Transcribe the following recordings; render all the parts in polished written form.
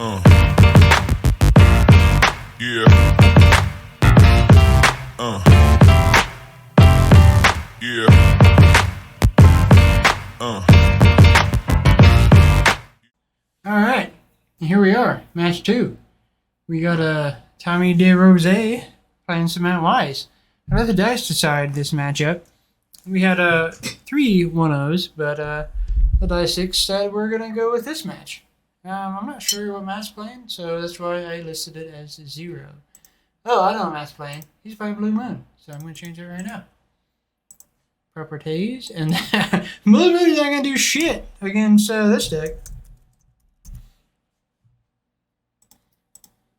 Yeah. Yeah. All right, here we are, match 2. We got Tommy DeRose playing some Matt Wise. I let the dice decide this matchup. We had 3 1-0s, but the dice 6 said we're gonna go with this match. I'm not sure what Matt's playing, so that's why I listed it as 0. Oh, I know what Matt's playing. He's playing Blue Moon, so I'm gonna change it right now. Properties, and Blue Moon is not gonna do shit against this deck.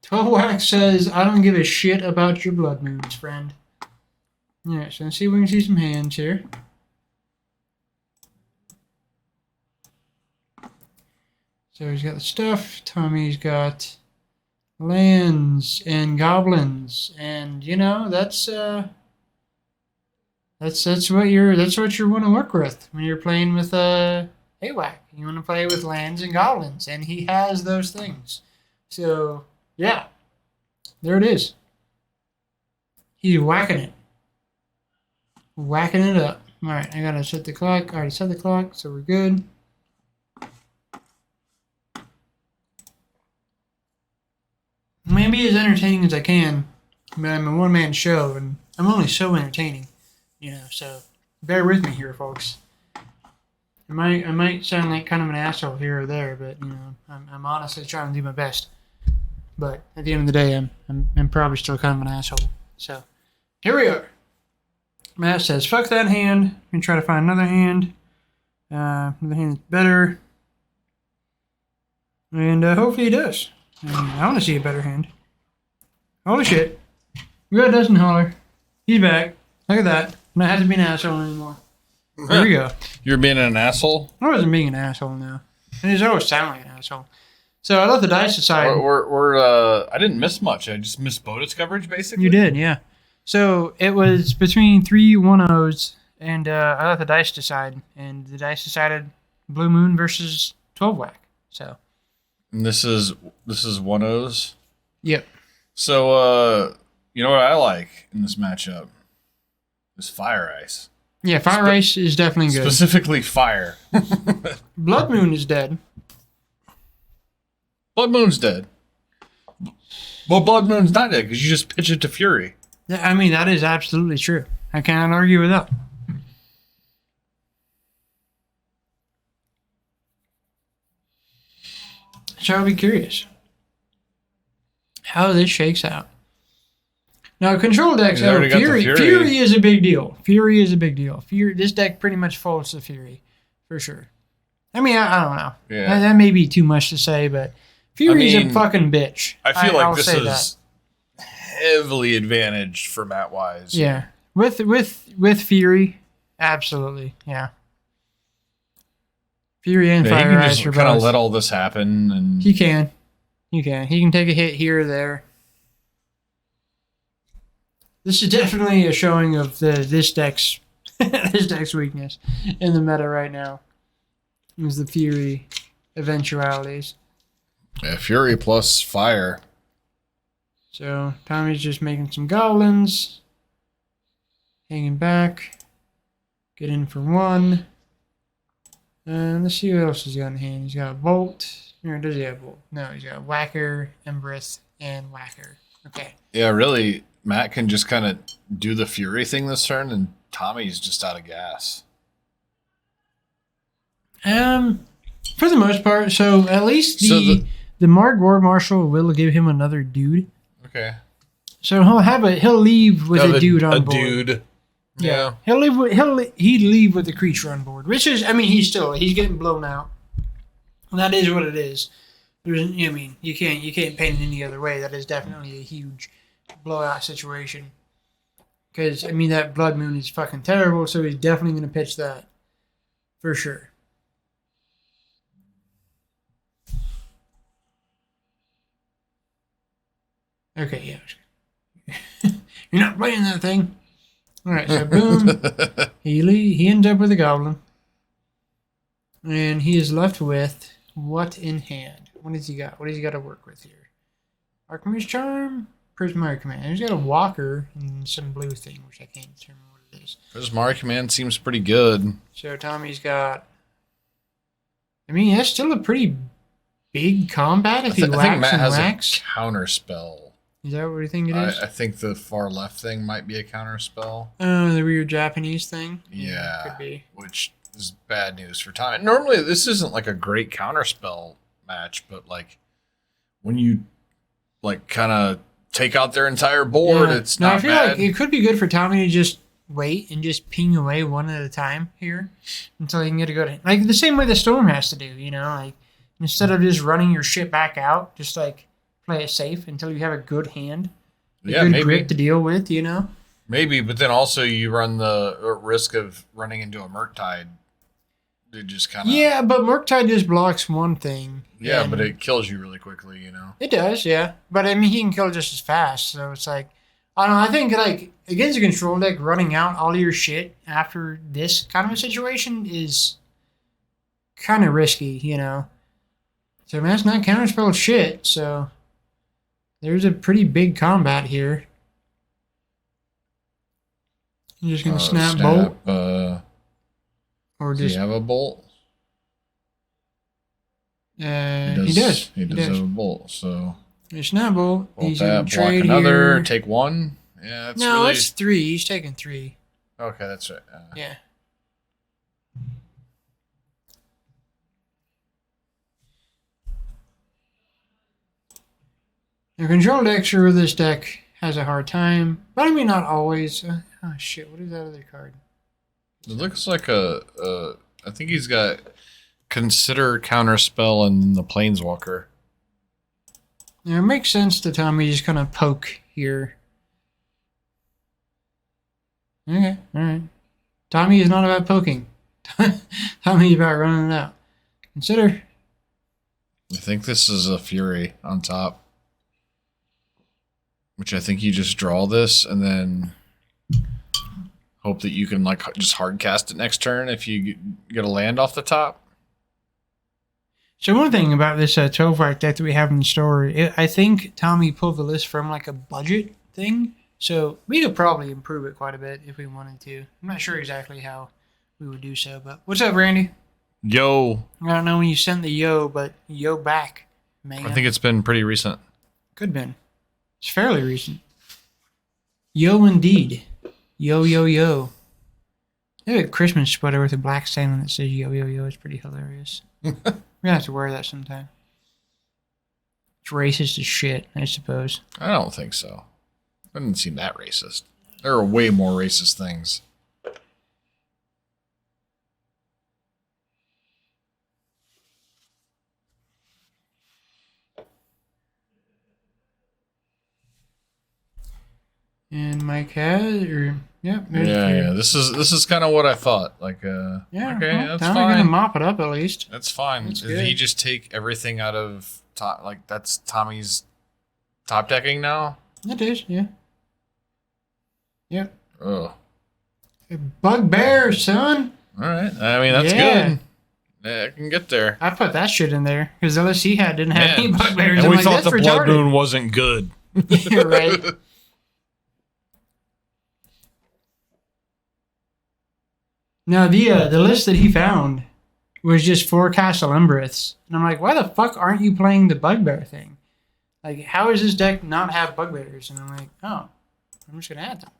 12 Wax says, I don't give a shit about your Blood Moons, friend. Alright, so let's see if we can see some hands here. So he's got the stuff. Tommy's got lands and goblins, and you know that's what you want to work with when you're playing with AWAC. You want to play with lands and goblins, and he has those things. So yeah, there it is. He's whacking it. Whacking it up. Alright, I gotta set the clock. I already set the clock, so we're good. Maybe as entertaining as I can, but I'm a one-man show, and I'm only so entertaining, you know, so bear with me here, folks. I might sound like kind of an asshole here or there, but, you know, I'm honestly trying to do my best. But at the end of the day, I'm probably still kind of an asshole. So, here we are. Matt says, fuck that hand. I'm going to try to find another hand. Another hand that's better. And hopefully he does. I want to see a better hand. Holy shit. We got Dustin Holler. He's back. Look at that. I'm not have to be an asshole anymore. There we go. You're being an asshole? I wasn't being an asshole now. And he's always sound like an asshole. So I let the dice decide. I didn't miss much. I just missed Bodit's coverage, basically. You did, yeah. So it was between 3 1-0s, and I let the dice decide. And the dice decided Blue Moon versus 12 Whack. So. And this is 1-0s? Yep. So, you know what I like in this matchup? Is Fire Ice. Yeah, Fire Ice is definitely good. Specifically fire. Blood Moon is dead. Blood Moon's dead. Well, Blood Moon's not dead because you just pitch it to Fury. Yeah, I mean, that is absolutely true. I cannot argue with that. So I'll be curious how this shakes out. Now, control decks have Fury. Fury is a big deal. Fury is a big deal. This deck pretty much folds to Fury, for sure. I mean, I don't know. Yeah. That may be too much to say, but Fury's a fucking bitch. I feel like this is heavily advantaged for Matt Wise. Yeah. With Fury, absolutely. Yeah. Fury and Fire Ice are both. Kind of let all this happen, and he can. He can take a hit here or there. This is definitely a showing of this deck's weakness in the meta right now. Is the Fury eventualities. Yeah, Fury plus Fire. So Tommy's just making some goblins. Hanging back. Get in for 1. Let's see what else he's got in hand. He's got a Bolt. Or does he have Bolt? No, he's got Whacker, Empress, and Whacker. Okay. Yeah, really, Matt can just kind of do the Fury thing this turn, and Tommy's just out of gas. For the most part, so at least the Mark War Marshal will give him another dude. Okay. So he'll leave with a dude on board. A dude. Yeah. He'd leave with the creature on board, which is, I mean, he's getting blown out. And that is what it is. I mean, you can't paint it any other way. That is definitely a huge blowout situation. Because, I mean, that Blood Moon is fucking terrible, so he's definitely going to pitch that. For sure. Okay, yeah. You're not playing that thing. Alright, so boom. he ends up with a goblin. And he is left with what in hand? What does he got? What does he got to work with here? Archimedes Charm, Prismari Command. He's got a Walker and some blue thing, which I can't determine what it is. Prismari Command seems pretty good. So Tommy's got. I mean, that's still a pretty big combat if he I think whacks Matt and has whacks. a counter spell. Is that what you think it is? I think the far left thing might be a counter spell. Oh, the weird Japanese thing? Yeah. Could be. Which is bad news for Tommy. Normally, this isn't like a great counter spell match, but like when you like kind of take out their entire board, it's not I feel bad. like it could be good for Tommy to just wait and just ping away one at a time here until he can get a good, like the same way the Storm has to do, you know, like instead of just running your shit back out, just like play it safe until you have a good hand, good grip to deal with, you know. Maybe, but then also you run the risk of running into a Murktide. It just kind of but Murktide just blocks one thing. Yeah, but it kills you really quickly, you know. It does, yeah. But I mean, he can kill just as fast. So it's like, I don't know. I think like against a control deck, running out all your shit after this kind of a situation is kind of risky, you know. So I mean, that's not counterspell shit. So there's a pretty big combat here. You're just gonna snap bolt, or does just he have a bolt? He does. He does have a bolt. So snap bolt. He's that, gonna trade block another, here. take one. Yeah, that's no, really... it's 3. He's taking 3. Okay, that's right. Yeah. The control deck, sure, this deck has a hard time, but I mean, not always. Oh shit! What is that other card? It looks like I think he's got Consider, Counterspell, and the Planeswalker. Yeah, it makes sense to Tommy just kind of poke here. Okay, all right. Tommy is not about poking. Tommy is about running it out. Consider. I think this is a Fury on top. Which I think you just draw this and then hope that you can like just hard cast it next turn if you get a land off the top. So one thing about this 12-rack deck that we have in the store, I think Tommy pulled the list from like a budget thing. So we could probably improve it quite a bit if we wanted to. I'm not sure exactly how we would do so, but what's up, Randy? Yo. I don't know when you sent the yo, but yo back, man. I think it's been pretty recent. Could have been. It's fairly recent. Yo, indeed. Yo, yo, yo. They have a Christmas sweater with a black stain that says yo, yo, yo. It's pretty hilarious. We're going to have to wear that sometime. It's racist as shit, I suppose. I don't think so. I didn't seem that racist. There are way more racist things. And Mike has, or yep, Yeah. This is kind of what I thought. Like, yeah, okay, well, that's Tommy's fine. gonna mop it up at least. That's fine. That's Did good. he just take everything out of top? Like that's Tommy's top decking now. It is, yeah. Yep. Oh, A bugbear, son. all right. I mean, that's Yeah. good. Yeah, I can get there. I put that shit in there because the list he had didn't have any bugbears. And I'm we like, thought the that's blood retarded. moon wasn't good. You're right. No, the list that he found was just 4 Castle Embriths. And I'm like, why the fuck aren't you playing the bugbear thing? Like, how does this deck not have bugbears? And I'm like, oh, I'm just going to add them.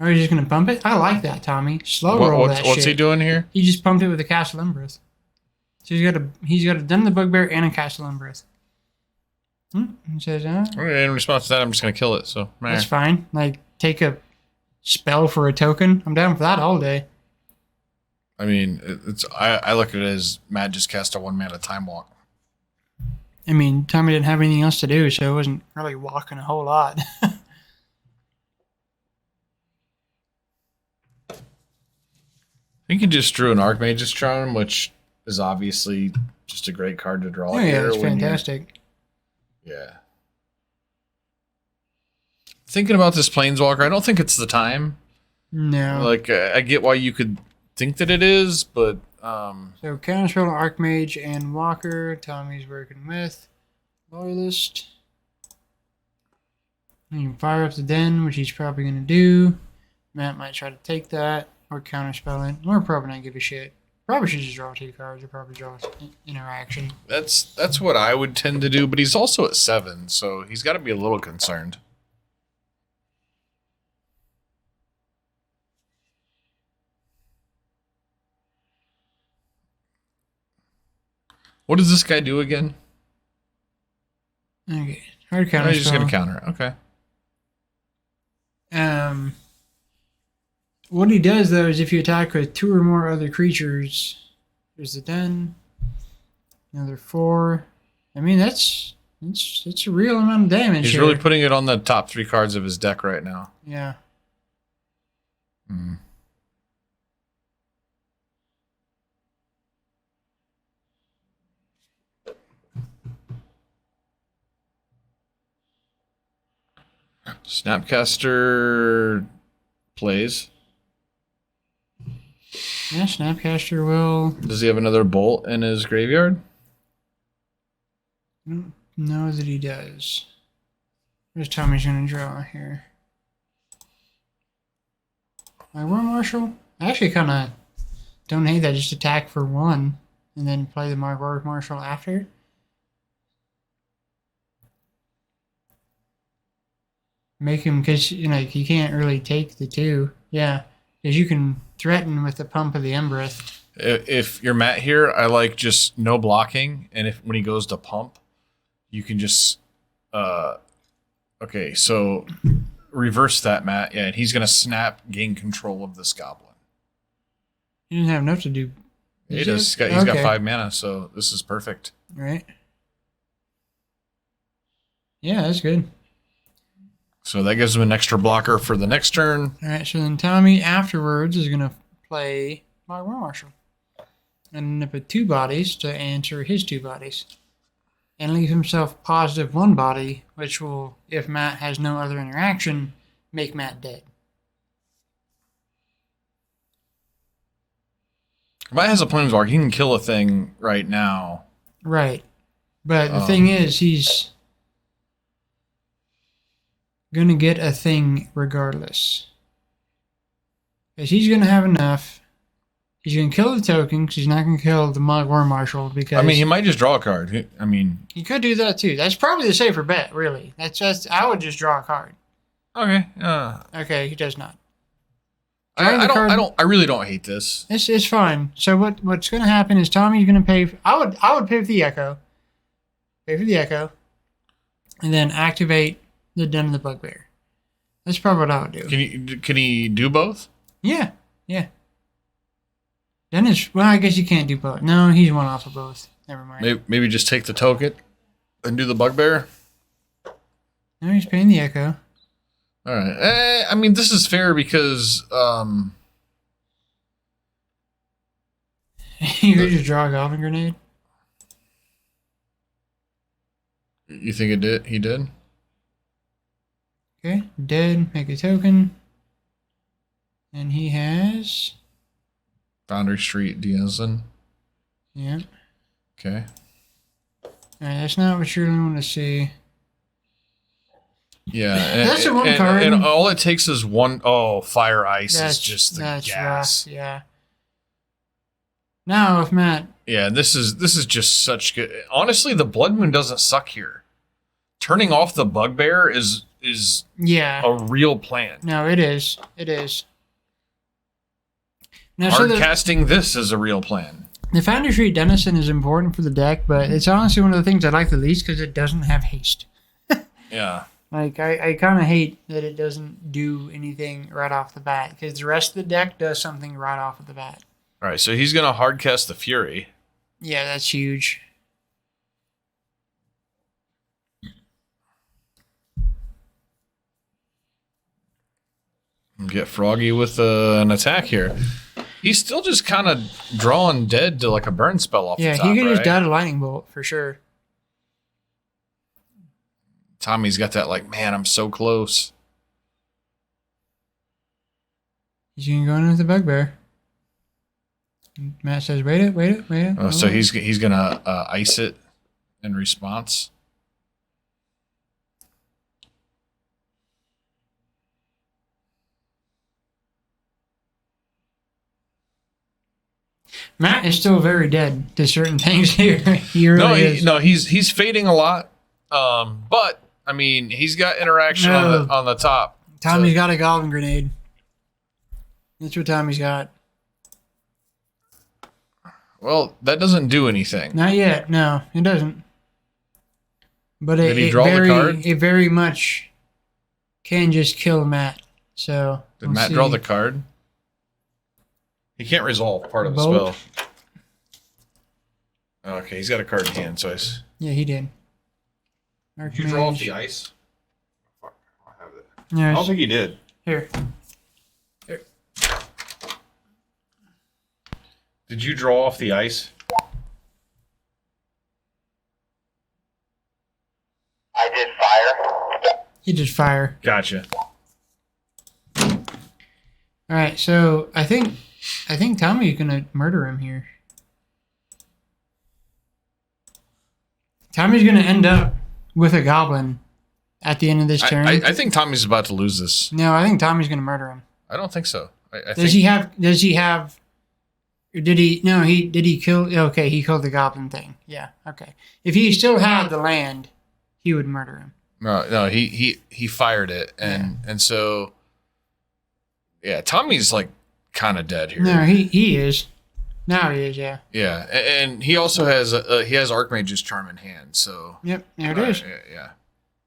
Are you just going to pump it? I like that, Tommy. Slow roll that shit. What's he doing here? He just pumped it with a Castle Embrith. So he's got a done the bugbear and a Castle Embrith. He says, Okay, in response to that, I'm just gonna kill it. So that's fine. Like, take a spell for a token. I'm down for that all day. I mean, I look at it as Matt just cast a 1-mana time walk. I mean, Tommy didn't have anything else to do, so it wasn't really walking a whole lot. I think he just drew an Archmage's Charm, which is obviously just a great card to draw. Oh yeah, it's fantastic. Yeah. Thinking about this Planeswalker, I don't think it's the time. No. Like, I get why you could think that it is, but So Counterspell, Archmage, and Walker. Tommy's working with Loyalist. You can fire up the Den, which he's probably going to do. Matt might try to take that or counterspell it. We're probably not give a shit. Probably should just draw 2 cards or probably draw interaction. That's what I would tend to do, but he's also at 7, so he's got to be a little concerned. What does this guy do again? Okay, hard counterspell. Oh, he's just going to counter. Okay. What he does though is if you attack with 2 or more other creatures, there's the Den. Another 4. I mean that's a real amount of damage. He's here. really putting it on the top 3 cards of his deck right now. Yeah. Hmm. Snapcaster plays. Yeah, Snapcaster will. Does he have another bolt in his graveyard? I don't know that he does. Where's Tommy's going to draw here? My War Marshal? I actually kind of don't hate that. Just attack for 1 and then play the War Marshal after. Make him, because you can't really take the 2. Yeah, because you can threaten with the Pump of the Embereth. If you're Matt here, I like just no blocking, and when he goes to pump, you can just okay, so reverse that, Matt. Yeah, and he's gonna snap, gain control of this goblin. He doesn't have enough to do. He's got 5 mana, so this is perfect. Right. Yeah, that's good. So that gives him an extra blocker for the next turn. All right, so then Tommy afterwards is going to play my War Marshal. And end up with 2 bodies to answer his 2 bodies. And leave himself positive 1 body, which will, if Matt has no other interaction, make Matt dead. Matt has a Planeswalker. He can kill a thing right now. Right. But the thing is, he's going to get a thing regardless. Because he's going to have enough. He's going to kill the token because he's not going to kill the War Marshal. Because I mean, he might just draw a card. He could do that too. That's probably the safer bet, really. I would just draw a card. Okay. Okay, he does not. I really don't hate this. It's fine. So what's going to happen is Tommy's going to pay. I would pay for the Echo. Pay for the Echo. And then activate the Den of the Bugbear. That's probably what I would do. Can he do both? Yeah. I guess you can't do both. No, he's one off of both. Never mind. Maybe just take the token and do the Bugbear. No, he's paying the Echo. All right. I mean, this is fair because you could just draw a Goblin Grenade. You think it did? He did. Okay, dead. Make a token, and he has Foundry Street Diazen. Yeah. Okay. All right, that's not what you really want to see. Yeah, that's a 1 card. And all it takes is 1. Oh, Fire Ice is just the gas. Rough, yeah. Now, if Matt. Yeah, this is just such good. Honestly, the Blood Moon doesn't suck here. Turning off the Bugbear is a real plan. No, it is. It is. Now, Hard casting this is a real plan. The Foundry Street Denizen is important for the deck, but it's honestly one of the things I like the least because it doesn't have haste. Yeah. Like, I kind of hate that it doesn't do anything right off the bat because the rest of the deck does something right off of the bat. All right, so he's going to hard cast the Fury. Yeah, that's huge. Get Froggy with an attack here. He's still just kind of drawing dead to like a burn spell off the top, Yeah, he could just right? die to Lightning Bolt for sure. Tommy's got that like, man, I'm so close. He's going to go in with the Bugbear. Matt says, wait it. Oh, so he's gonna ice it in response. Matt is still very dead to certain things here. He really is. He's fading a lot. But I mean, he's got interaction on the top. Tommy's got a goblin grenade. That's what Tommy's got. Well, that doesn't do anything. Not yet. No, it doesn't. But Did he draw the card? It very much can just kill Matt. So did Matt draw the card? He can't resolve part of the spell. Okay, he's got a card in hand, so yeah, he did. Did you draw off the ice? Fuck, I have it. Yeah, I don't think he did. Here. Did you draw off the ice? I did fire. He did fire. Gotcha. All right, so I think Tommy's gonna murder him here. Tommy's gonna end up with a goblin at the end of this turn. I think Tommy's about to lose this. No, I think Tommy's gonna murder him. I don't think so. Does he have? Or did he? No, did he kill? Okay, he killed the goblin thing. Yeah. Okay. If he still had the land, he would murder him. No, he fired it, and so yeah, Tommy's like kind of dead here. No, he is. Now he is. Yeah. Yeah, and he also has Archmage's Charm in hand. So yep, there it is. Yeah.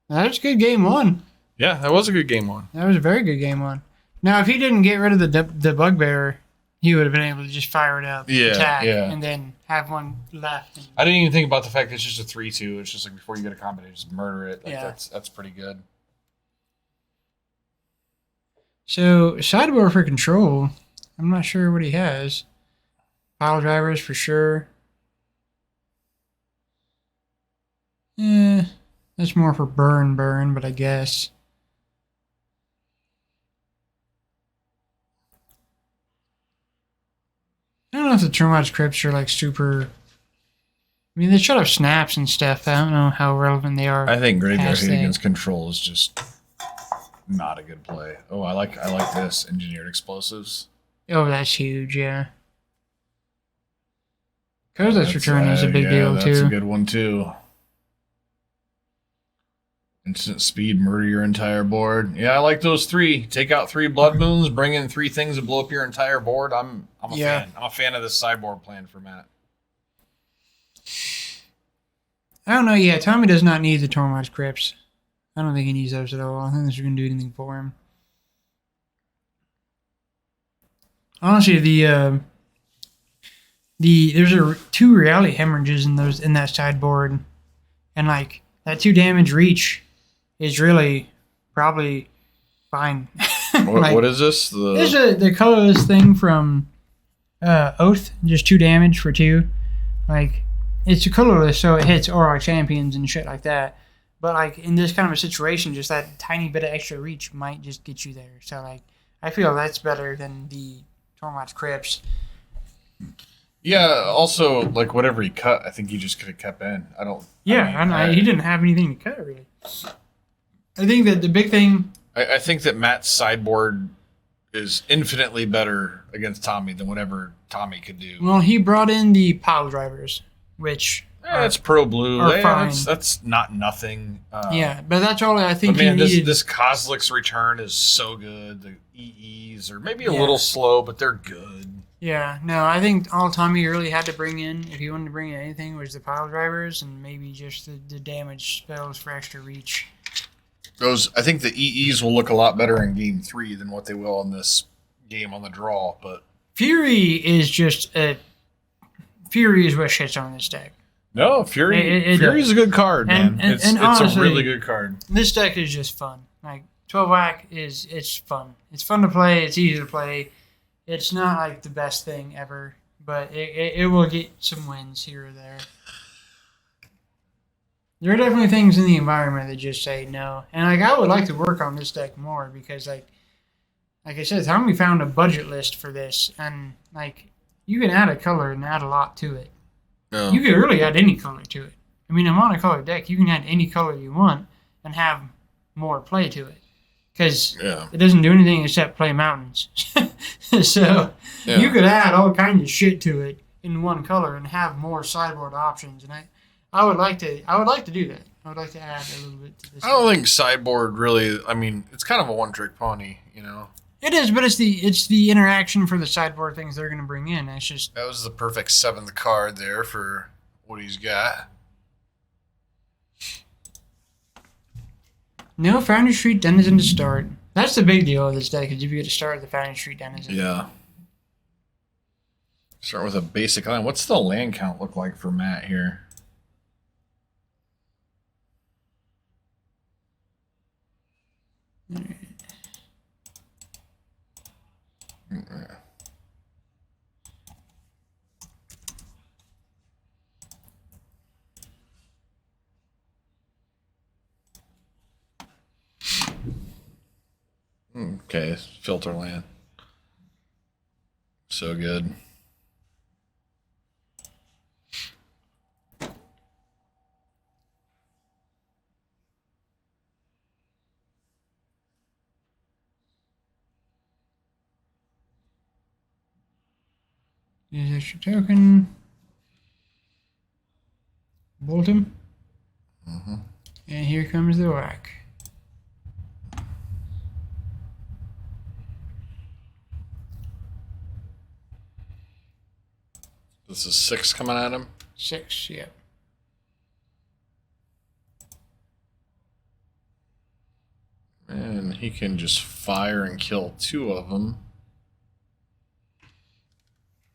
That's good game one. Yeah, that was a good game one. That was a very good game one. Now, if he didn't get rid of the bugbearer, he would have been able to just fire it up, attack, and then have one left. I didn't even think about the fact that it's just a 3/2. It's just like before you get a combination, just murder it. Like that's pretty good. So sideboard for control, I'm not sure what he has. Pile drivers for sure. That's more for burn, but I guess. I don't know if the Termite Crypts are like super. I mean, they shut up snaps and stuff. I don't know how relevant they are. I think Graveyard Hit against control is just not a good play. Oh, I like this engineered explosives. Oh, that's huge, yeah. Kozilek's Return is a big deal too. That's a good one too. Instant speed, murder your entire board. Yeah, I like those 3. Take out 3 Blood Moons, bring in 3 things to blow up your entire board. I'm a fan. I'm a fan of this sideboard plan for Matt. I don't know. Yeah, Tommy does not need the Tormod's Crypts. I don't think he needs those at all. I don't think this is going to do anything for him. Honestly, there's 2 reality hemorrhages in that sideboard, and like that 2 damage reach is really probably fine. What is this? This is the colorless thing from Oath, just 2 damage for 2. Like, it's a colorless, so it hits Aurora Champions and shit like that. But like in this kind of a situation, just that tiny bit of extra reach might just get you there. So like, I feel that's better than the Tormod's Crypts. Yeah. Also, like whatever he cut, I think he just could have kept in. He didn't have anything to cut really. I think that the big thing. I think that Matt's sideboard is infinitely better against Tommy than whatever Tommy could do. Well, he brought in the pile drivers, which that's pro blue. Fine. That's not nothing. But that's all I think he needed. This Kozilek's Return is so good. The EEs are maybe a little slow, but they're good. Yeah, no, I think all Tommy really had to bring in, if he wanted to bring in anything, was the pile drivers and maybe just the damage spells for extra reach. I think the EEs will look a lot better in Game 3 than what they will in this game on the draw. But Fury is just Fury is what shits on this deck. No, Fury's a good card, man. It's honestly, a really good card. This deck is just fun. Like 12 whack it's fun. It's fun to play. It's easy to play. It's not like the best thing ever, but it will get some wins here or there. There are definitely things in the environment that just say no. And like I would like to work on this deck more because like I said, Tommy found a budget list for this, and like you can add a color and add a lot to it. No. You could really add any color to it. I mean, a monocolored deck, you can add any color you want and have more play to it. Because it doesn't do anything except play mountains. So you could add all kinds of shit to it in one color and have more sideboard options. And I would like to do that. I would like to add a little bit to this. I don't think sideboard really. I mean, it's kind of a one-trick pony, you know. It is, but it's the interaction for the sideboard things they're going to bring in. It's just that was the perfect 7th card there for what he's got. No Foundry Street Denizen to start. That's the big deal of this deck, is if you get to start with the Foundry Street Denizen. Yeah. Start with a basic line. What's the land count look like for Matt here? Okay, filter land. So good. Use extra token. Bolt him. And here comes the whack. This is 6 coming at him? 6, yeah. And he can just fire and kill 2 of them.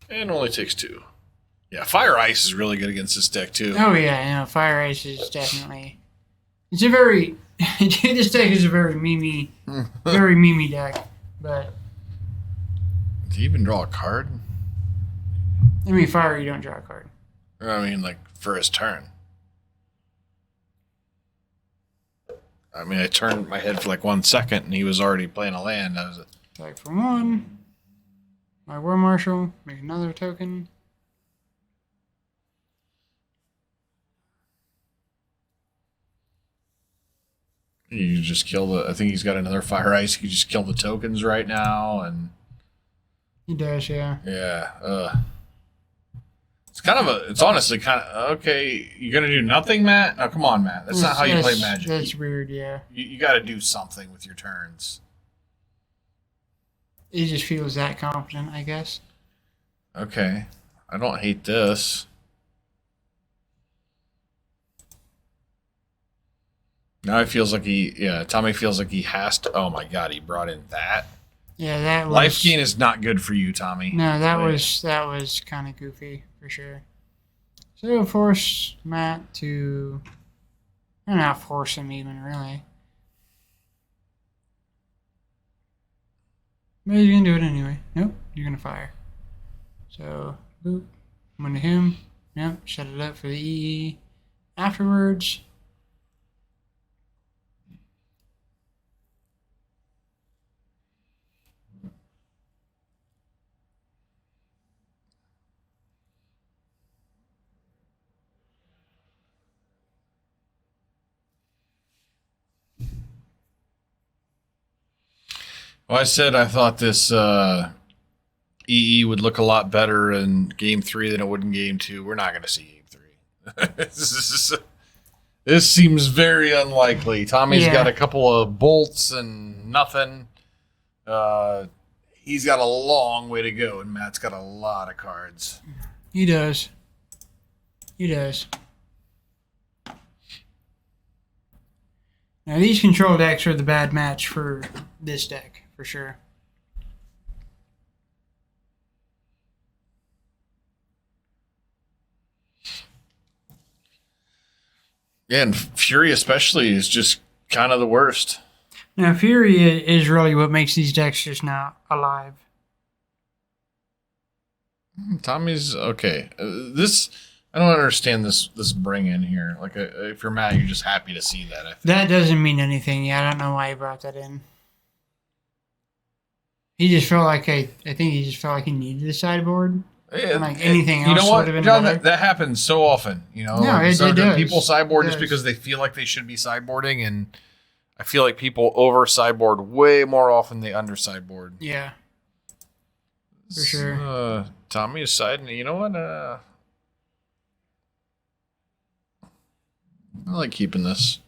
And only takes 2. Yeah, Fire Ice is really good against this deck, too. Oh, yeah, Fire Ice is definitely... It's a very... this deck is a very memey deck, but... Do you even draw a card? I mean, Fire, you don't draw a card. I mean, like, for his turn. I mean, I turned my head for like 1 second, and he was already playing a land. I was... Like, for 1... My War Marshal, make another token. You just kill the... I think he's got another Fire Ice. You just kill the tokens right now, and... He does, yeah. Yeah, It's kind of a... It's honestly kind of... Okay, you're going to do nothing, Matt? No, come on, Matt. That's not how you play Magic. That's weird, yeah. You got to do something with your turns. He just feels that confident, I guess. Okay. I don't hate this. Now it feels like he... Yeah, Tommy feels like he has to... Oh, my God, he brought in that. Yeah, that was... Life gain is not good for you, Tommy. No, that was kind of goofy, for sure. So it'll force Matt to... Or not force him even, really. But he's going to do it anyway. Nope, you're going to fire. So, boop. One to him. Yep, shut it up for the EE. Afterwards... Well, I said I thought this EE would look a lot better in Game 3 than it would in Game 2. We're not going to see Game 3. This seems very unlikely. Tommy's got a couple of bolts and nothing. He's got a long way to go, and Matt's got a lot of cards. He does. He does. Now, these control decks are the bad match for this deck, for sure. Yeah, and Fury especially is just kind of the worst. Now, Fury is really what makes these decks just not alive. Tommy's okay. I don't understand this bring in here. Like, if you're Matt, you're just happy to see that. I think. That doesn't mean anything. Yeah, I don't know why he brought that in. He just felt like I think he just felt like he needed a sideboard. And like anything else You know would what, have been John? better. That happens so often. You know, No, it does. people sideboard It just does. because they feel like they should be sideboarding, and I feel like people over sideboard way more often than they under sideboard. Yeah. For sure. Tommy is siding. You know what? I like keeping this.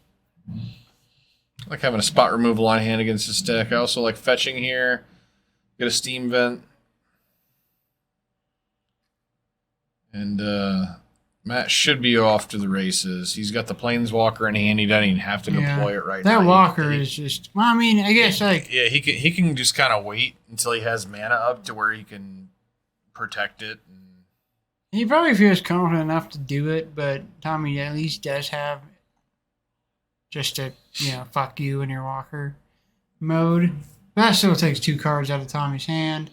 I like having a spot removal on hand against this deck. I also like fetching here. Get a steam vent. And Matt should be off to the races. He's got the Planeswalker in hand. He doesn't even have to deploy it right now. That Walker is just... Well, I mean, I guess like... Yeah, he can just kind of wait until he has mana up to where he can protect it. And He probably feels confident enough to do it, but Tommy at least does have just a, fuck you and your Walker mode. But that still takes 2 cards out of Tommy's hand,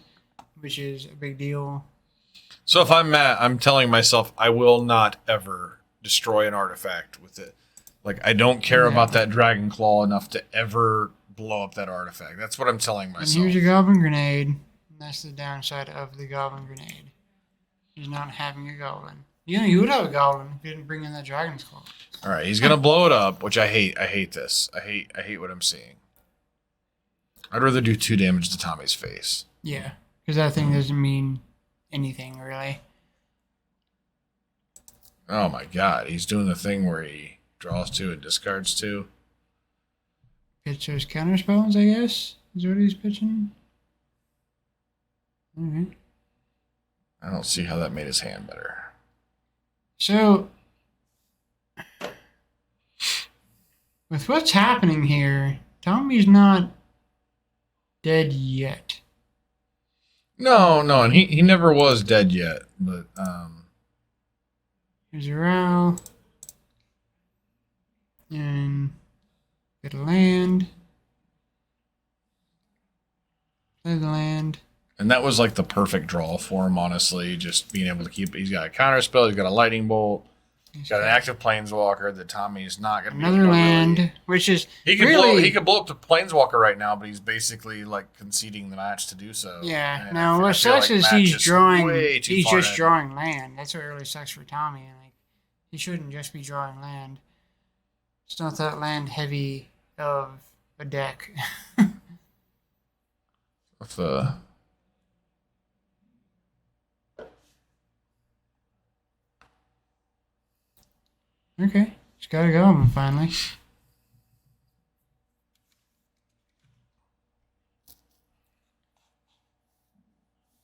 which is a big deal. So if I'm Matt, I'm telling myself I will not ever destroy an artifact with it. Like, I don't care about that Dragon Claw enough to ever blow up that artifact. That's what I'm telling myself. And here's your Goblin Grenade. And that's the downside of the Goblin Grenade. Is not having a Goblin. You would have a Goblin if you didn't bring in that Dragon's Claw. All right, he's gonna blow it up, which I hate. I hate this. I hate what I'm seeing. I'd rather do 2 damage to Tommy's face. Yeah, because that thing doesn't mean anything really. Oh my god, he's doing the thing where he draws 2 and discards 2. Pitch those counter spells, I guess. Is what he's pitching. Alright. I don't see how that made his hand better. So, with what's happening here, Tommy's not dead yet. No, and he never was dead yet, but Here's a Ral. And get a land. Play the land. and that was like the perfect draw for him, honestly, just being able to keep he's got a counter spell, he's got a lightning bolt, he's got an active planeswalker that Tommy's not gonna be able Another to land, really, which is he could really, he could blow up the planeswalker right now, but he's basically like conceding the match to do so. yeah. And Now I what feel sucks like is Matt's he's just drawing. way too He's far just ahead. drawing land. That's what really sucks for Tommy. Like he shouldn't just be drawing land. It's not that land heavy of a deck. With, Okay, just gotta go finally.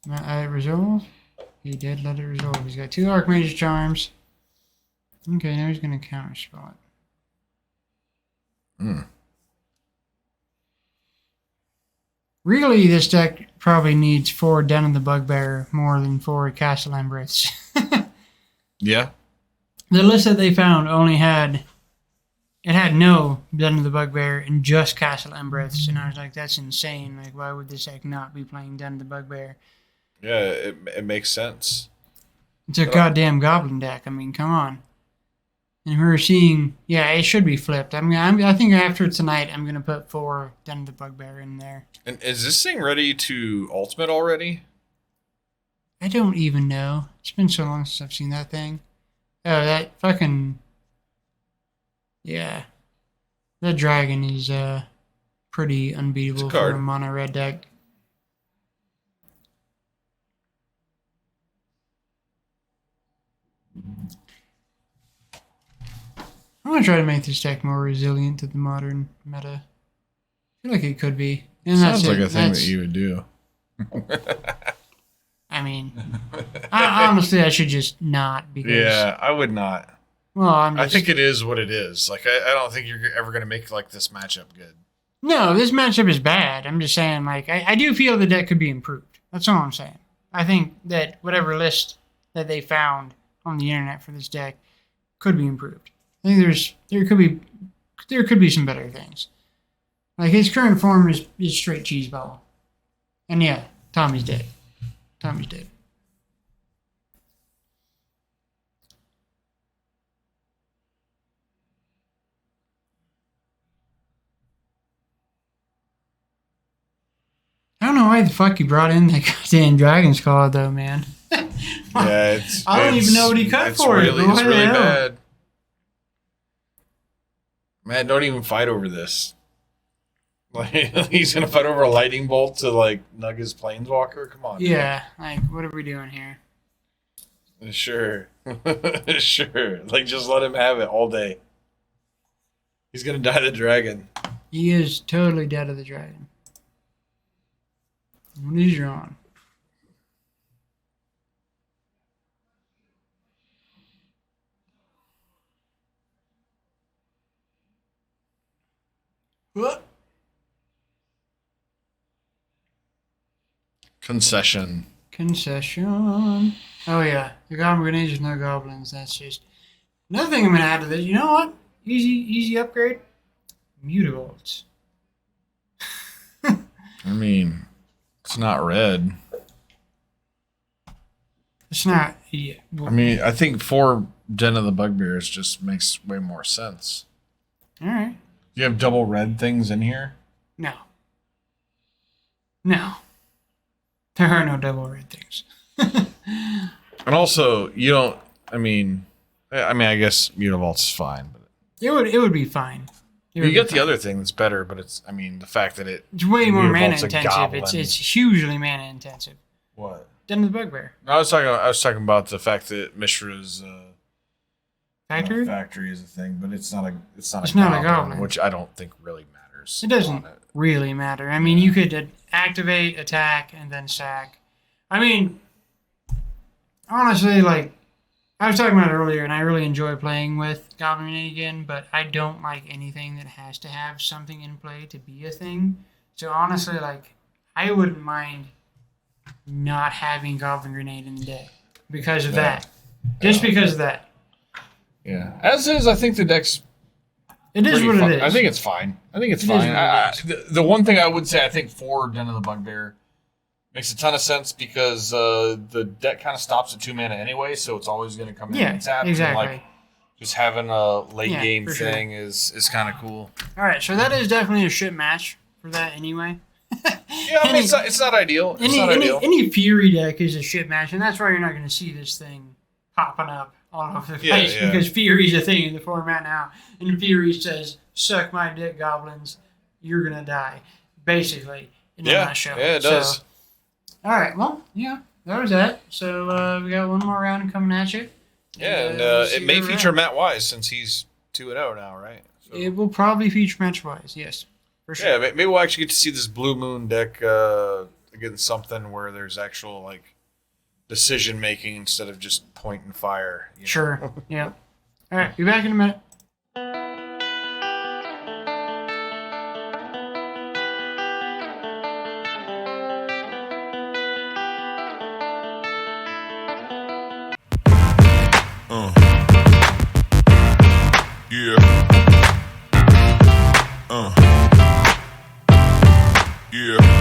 Not let it resolve. He did let it resolve. He's got 2 Archmage Charms. Okay, now he's gonna counterspell it. Really, this deck probably needs 4 Den of the Bugbear more than 4 Castle Embrace. yeah. The list that they found only had no Den of the Bugbear and just Castle Embrace, and I was like, that's insane. Like, why would this deck not be playing Den of the Bugbear? Yeah, it makes sense. It's a goddamn Goblin deck. I mean, come on. And we're seeing, yeah, it should be flipped. I mean, I think after tonight, I'm gonna put 4 Den of the Bugbear in there. And is this thing ready to ultimate already? I don't even know. It's been so long since I've seen that thing. Oh, that fucking... Yeah. That dragon is pretty unbeatable for a mono red deck. I'm going to try to make this deck more resilient to the modern meta. I feel like it could be. And Sounds like a thing that you would do. I mean, honestly, I should just not. Because, yeah, I would not. Well, I think it is what it is. Like, I don't think you're ever going to make like this matchup good. No, this matchup is bad. I'm just saying, like, I do feel the deck could be improved. That's all I'm saying. I think that whatever list that they found on the internet for this deck could be improved. I think there could be some better things. Like his current form is straight cheeseball. And yeah, Tommy's dead. Tommy's dead. I don't know why the fuck you brought in that goddamn Dragon's Claw though, man. Yeah, I don't even know what he cut for it. It's really bad. Man, don't even fight over this. Like, he's gonna fight over a lightning bolt to like nug his planeswalker. Come on. Yeah, like what are we doing here? Sure, sure. Like, just let him have it all day. He's gonna die the dragon. He is totally dead of the dragon. What is drawing? What? Concession. Oh yeah, the goblin grenades is no goblins. That's just another thing I'm gonna add to this. You know what? Easy upgrade. Mutavolts. I mean, it's not red. It's not. Yeah. I mean, I think 4 Den of the Bugbears just makes way more sense. All right. Do you have double red things in here? No. There are no double red things. And also, you don't. I mean, I guess Mutavolt's fine, but It would be fine. you get the other thing that's better. But it's. I mean, the fact that It's way more mana Mutavolt's a intensive. goblin. It's hugely mana intensive. What? Den of the Bugbear. No, I was talking about the fact that Mishra's Factory? factory is a thing, but it's not a goblin. which I don't think really matters. It doesn't really matter. I mean, you could activate, attack, and then sack. I mean, honestly, like, I was talking about it earlier, and I really enjoy playing with Goblin Grenade again, but I don't like anything that has to have something in play to be a thing. So honestly, like, I wouldn't mind not having Goblin Grenade in the deck because of that. Just because of that. Yeah. As is, I think the deck's It is what fun. it is. I think it's fine. It is fine. what it The one thing I would say, I think 4 Den of the Bugbear makes a ton of sense because the deck kind of stops at 2 mana anyway, so it's always going to come in and tap. Exactly. And, like, just having a late game for sure. thing is kind of cool. All right, so that is definitely a shit match for that anyway. Yeah, I mean, it's not ideal. Any Fury deck is a shit match, and that's why you're not going to see this thing popping up all over the place because Fury's a thing in the format now, and Fury says, "Suck my dick, goblins, you're going to die," basically in a nutshell. Yeah, it does. All right, well, yeah, that was that. So we got one more round coming at you. Yeah, and it may feature Matt Wise since he's 2-0 now, right? So. It will probably feature Match-Wise, yes. For sure. Yeah, maybe we'll actually get to see this Blue Moon deck against something where there's actual like decision making instead of just point and fire. You know? Sure. Yeah. All right. Be back in a minute. Yeah.